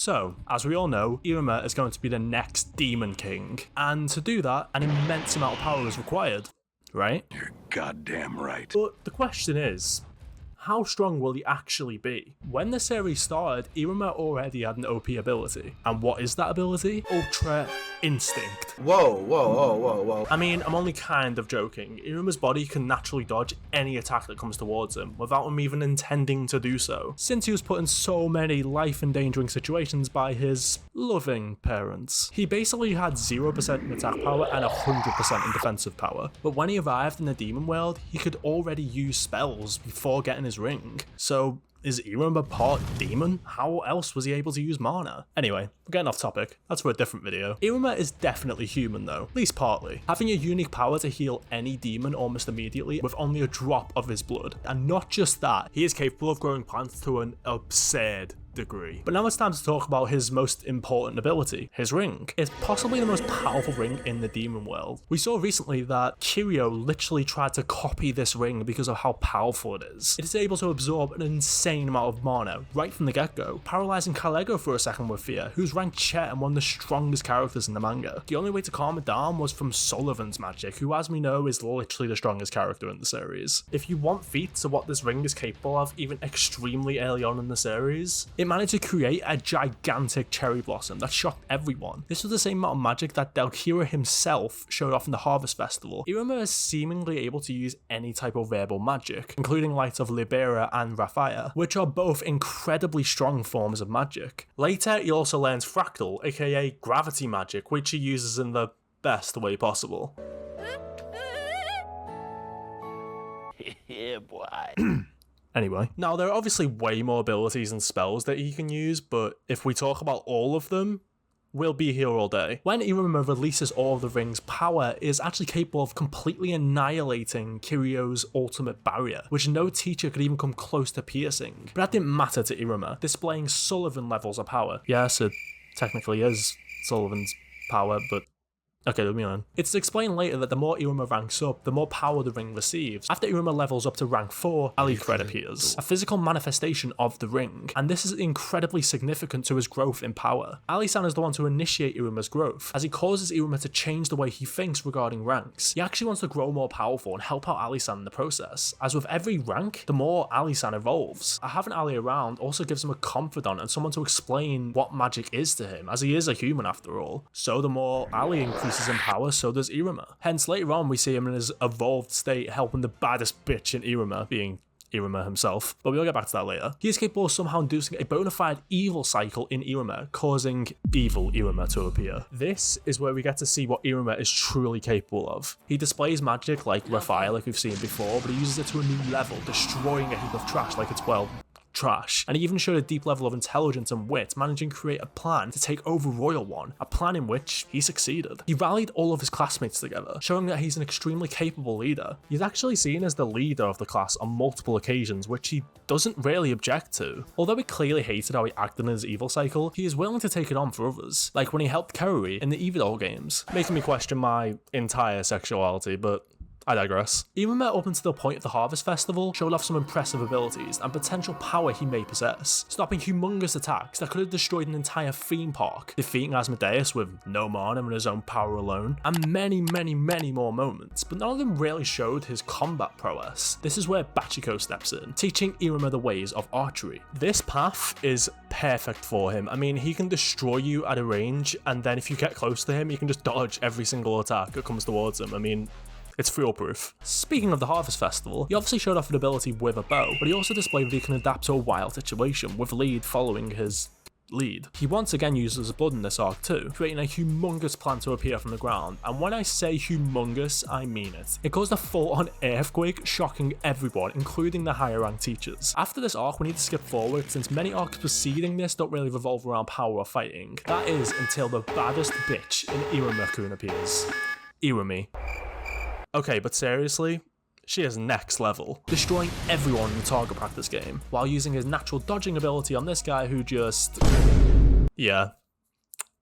So, as we all know, Iruma is going to be the next Demon King, and to do that, an immense amount of power is required, right? You're goddamn right. But the question is, how strong will he actually be? When the series started, Iruma already had an OP ability. And what is that ability? Ultra Instinct. Whoa. I mean, I'm only kind of joking. Iruma's body can naturally dodge any attack that comes towards him, without him even intending to do so, since he was put in so many life-endangering situations by his loving parents. He basically had 0% in attack power and 100% in defensive power. But when he arrived in the demon world, he could already use spells before getting his ring. So is Iruma part demon? How else was he able to use mana? Anyway, we're getting off topic. That's for a different video. Iruma is definitely human though, at least partly. Having a unique power to heal any demon almost immediately with only a drop of his blood. And not just that, he is capable of growing plants to an absurd degree. But now it's time to talk about his most important ability, his ring. It's possibly the most powerful ring in the demon world. We saw recently that Kiryu literally tried to copy this ring because of how powerful it is. It is able to absorb an insane amount of mana right from the get-go, paralyzing Kalego for a second with fear, who's ranked Chet and one of the strongest characters in the manga. The only way to calm it down was from Sullivan's magic, who as we know is literally the strongest character in the series. If you want feats of what this ring is capable of, even extremely early on in the series, it managed to create a gigantic cherry blossom that shocked everyone. This was the same amount of magic that Delkira himself showed off in the Harvest Festival. Iruma is seemingly able to use any type of verbal magic, including lights of Libera and Raphia, which are both incredibly strong forms of magic. Later, he also learns Fractal, aka gravity magic, which he uses in the best way possible. Yeah, boy. Anyway, now there are obviously way more abilities and spells that he can use, but if we talk about all of them, we'll be here all day. When Iruma releases all of the ring's power, it is actually capable of completely annihilating Kiryu's ultimate barrier, which no teacher could even come close to piercing. But that didn't matter to Iruma, displaying Sullivan levels of power. Yes, it technically is Sullivan's power, but okay, leave me alone. It's explained later that the more Iruma ranks up, the more power the ring receives. After Iruma levels up to rank 4, Alikred appears, a physical manifestation of the ring, and this is incredibly significant to his growth in power. Ali-san is the one to initiate Iruma's growth, as he causes Iruma to change the way he thinks regarding ranks. He actually wants to grow more powerful and help out Ali-san in the process, as with every rank, the more Ali-san evolves. Having Ali around also gives him a confidant and someone to explain what magic is to him, as he is a human after all. So the more Ali increases in power, so does Iruma. Hence, later on we see him in his evolved state helping the baddest bitch in Iruma, being Iruma himself, but we'll get back to that later. He is capable of somehow inducing a bona fide evil cycle in Iruma, causing evil Iruma to appear. This is where we get to see what Iruma is truly capable of. He displays magic like Raphia, like we've seen before, but he uses it to a new level, destroying a heap of trash like it's, well, trash. And he even showed a deep level of intelligence and wit, managing to create a plan to take over Royal One, a plan in which he succeeded. He rallied all of his classmates together, showing that he's an extremely capable leader. He's actually seen as the leader of the class on multiple occasions, which he doesn't really object to. Although he clearly hated how he acted in his evil cycle, he is willing to take it on for others, like when he helped Archery in the Evidol games, making me question my entire sexuality, but I digress. Iruma, up until the point of the Harvest Festival, showed off some impressive abilities and potential power he may possess, stopping humongous attacks that could have destroyed an entire theme park, defeating Asmodeus with no mana and his own power alone, and many more moments, but none of them really showed his combat prowess. This is where Bachiko steps in, teaching Iruma the ways of archery. This path is perfect for him. I mean, he can destroy you at a range, and then if you get close to him, you can just dodge every single attack that comes towards him. I mean, it's foolproof. Speaking of the Harvest Festival, he obviously showed off an ability with a bow, but he also displayed that he can adapt to a wild situation, with lead following his lead. He once again uses blood in this arc too, creating a humongous plant to appear from the ground, and when I say humongous, I mean it. It caused a full-on earthquake, shocking everyone, including the higher ranked teachers. After this arc, we need to skip forward, since many arcs preceding this don't really revolve around power or fighting. That is until the baddest bitch in iruma-kun appears. Irumi. Okay, but seriously, she is next level, destroying everyone in the target practice game, while using his natural dodging ability on this guy who just... yeah.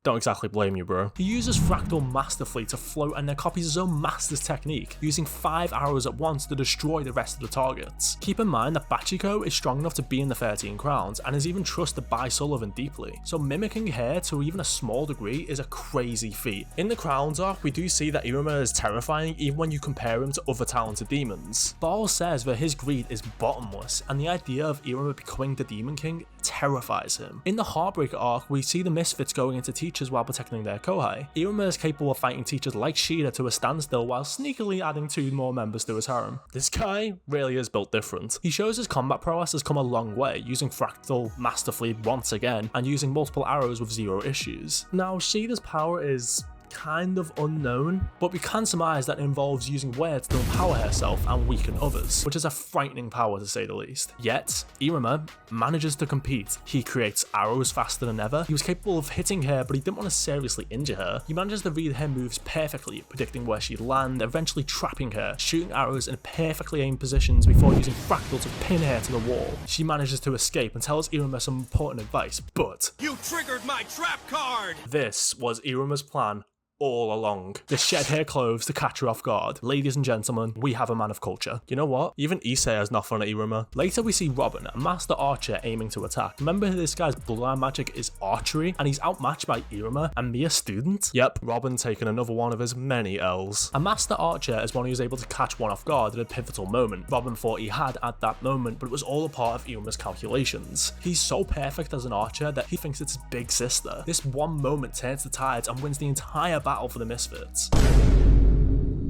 Don't exactly blame you, bro. He uses fractal masterfully to float and then copies his own master's technique, using 5 arrows at once to destroy the rest of the targets. Keep in mind that Bachiko is strong enough to be in the 13 crowns and is even trusted by Sullivan deeply, so mimicking her to even a small degree is a crazy feat. In the crowns arc, we do see that Iruma is terrifying even when you compare him to other talented demons. Ball says that his greed is bottomless, and the idea of Iruma becoming the Demon King terrifies him. In the Heartbreaker arc, we see the Misfits going into teachers while protecting their Kohai. Iruma is capable of fighting teachers like Shida to a standstill while sneakily adding 2 more members to his harem. This guy really is built different. He shows his combat prowess has come a long way, using fractal masterfully once again, and using multiple arrows with 0 issues. Now, Shida's power is kind of unknown, but we can surmise that it involves using words to empower herself and weaken others, which is a frightening power to say the least. Yet, Iruma manages to compete. He creates arrows faster than ever. He was capable of hitting her, but he didn't want to seriously injure her. He manages to read her moves perfectly, predicting where she'd land, eventually trapping her, shooting arrows in perfectly aimed positions before using fractal to pin her to the wall. She manages to escape and tells Iruma some important advice, but You triggered my trap card! this was Iruma's plan all along. To shed her clothes to catch her off guard. Ladies and gentlemen, we have a man of culture. You know what? Even Issei has not fun at Iruma. Later we see Robin, a master archer aiming to attack. Remember this guy's bloodline magic is archery, and he's outmatched by Iruma, a mere student? Yep, Robin taking another one of his many L's. A master archer is one who was able to catch one off guard at a pivotal moment. Robin thought he had at that moment, but it was all a part of Iruma's calculations. He's so perfect as an archer that he thinks it's his big sister. This one moment turns the tides and wins the entire battle for the Misfits.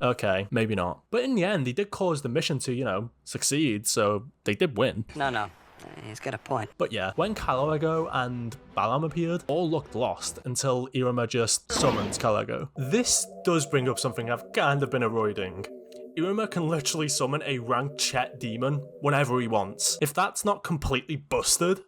Okay, maybe not. But in the end, he did cause the mission to, succeed, so they did win. No. He's got a point. But yeah, when Calago and Balam appeared, all looked lost until Iruma just summons Calago. This does bring up something I've kind of been avoiding. Iruma can literally summon a ranked Chet demon whenever he wants. If that's not completely busted,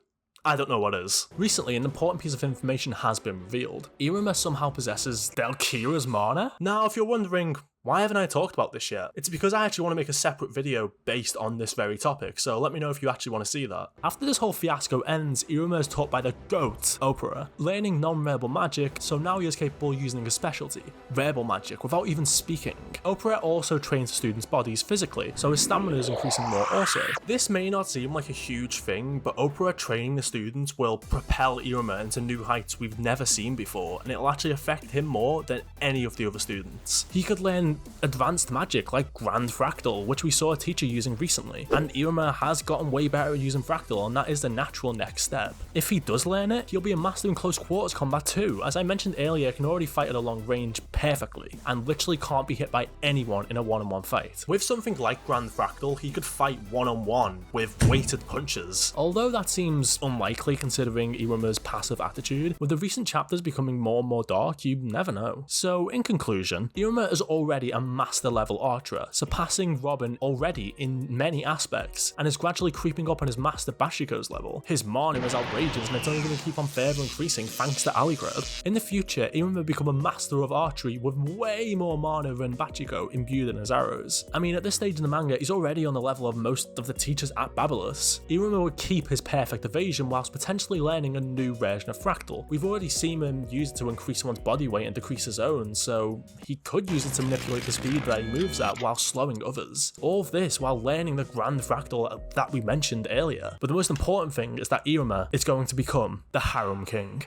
I don't know what is. Recently, an important piece of information has been revealed. Iruma somehow possesses Delkira's mana? Now, if you're wondering, why haven't I talked about this yet? It's because I actually want to make a separate video based on this very topic, so let me know if you actually want to see that. After this whole fiasco ends, Iruma is taught by the GOAT, Opera, learning non-verbal magic, so now he is capable of using a specialty, verbal magic, without even speaking. Opera also trains the students' bodies physically, so his stamina is increasing more also. This may not seem like a huge thing, but Opera training the students will propel Iruma into new heights we've never seen before, and it'll actually affect him more than any of the other students. He could learn advanced magic like Grand Fractal, which we saw a teacher using recently, and Iruma has gotten way better at using Fractal, and that is the natural next step. If he does learn it, he'll be a master in close quarters combat too. As I mentioned earlier, can already fight at a long range perfectly, and literally can't be hit by anyone in a one-on-one fight. With something like Grand Fractal, he could fight one-on-one with weighted punches. Although that seems unlikely considering Iruma's passive attitude, with the recent chapters becoming more and more dark, you never know. So in conclusion, Iruma is already a master level archer, surpassing Robin already in many aspects, and is gradually creeping up on his master Bashiko's level. His mana is outrageous, and it's only going to keep on further increasing thanks to Alikred. In the future, Iruma will become a master of archery with way more mana than Bachiko imbued in his arrows. I mean, at this stage in the manga, he's already on the level of most of the teachers at Babylus. Iruma would keep his perfect evasion whilst potentially learning a new version of Fractal. We've already seen him use it to increase someone's body weight and decrease his own, so he could use it to manipulate the speed that he moves at while slowing others. All of this while learning the Grand Fractal that we mentioned earlier. But the most important thing is that Iruma is going to become the Harem King.